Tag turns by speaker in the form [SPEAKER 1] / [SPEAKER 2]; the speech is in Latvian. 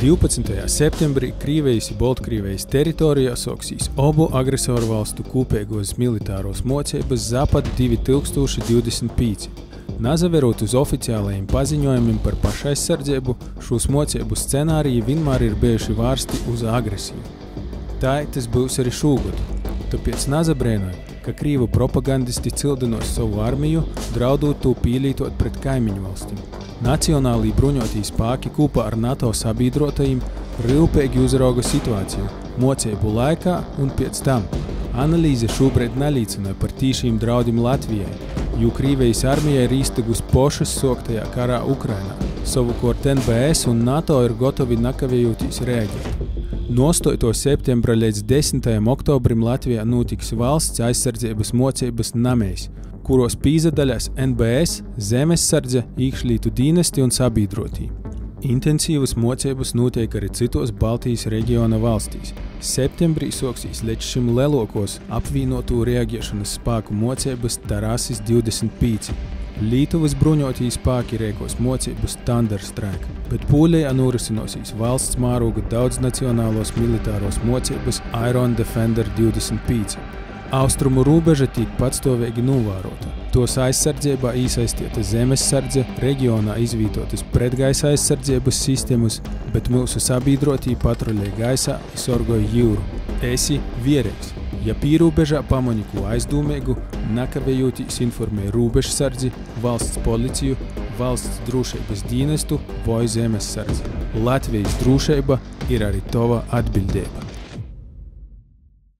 [SPEAKER 1] 12. septembrī Krīvijas un Baltkrievijas teritorijā soksīs obu agresoru valstu kopīgos militāros mocības Zapad 2025. Nazaverot uz oficiālajiem paziņojumiem par pašaizsardzību, šos mocību scenāriji vienmēr ir bijuši vērsti uz agresiju. Tā tas būs arī šogad. Tāpēc nazabrēnoja, ka krīvu propagandisti cildinos savu armiju, draudot to pielītot pret kaimiņu valstīm. Nacionālī bruņotī spēki kopā ar NATO sabiedrotajiem rūpīgi uzrauga situāciju mocību laikā un pēc tam. Analīze šobrīd neliecināja par tīšiem draudiem Latvijai, jo Krīvijas armija ir īstegus pošas soktajā karā Ukrainā. Savukārt NBS un NATO ir gotovi nakavējoties rēģēt. No 8. septembra līdz 10. oktobrim Latvijā notiks valsts aizsardzības mocības namēs, kuros pīzadaļās NBS, Zemessardze, iekšlietu dienesti un sabiedrotī. Intensīvas mocības notiek arī citos Baltijas reģiona valstīs. Septembrī soksīs līdz šim lielākos apvienoto reaģēšanas spēku mocības Tarasis 25. Lietuvas bruņotī spēki rēkos mocību Standardstrike, bet Polijā norisinosies valsts mēroga daudznacionālos militāros mocības Iron Defender 25. Austrumu robeža tiek patstāvīgi novērota. Tos aizsardzībā iesaistīta Zemessardze, reģionā izvietotas pretgaisa aizsardzības sistēmas, bet mūsu sabiedrotī patruļē gaisā un sorgoja jūru. Esi vierīgs. Ja pīrobežā pamani ko aizdomīgu, nekavējoties informē robežsardzi, valsts policiju, valsts drošības dienestu vai Zemessardzi. Latvijas drošība ir arī tava atbildība.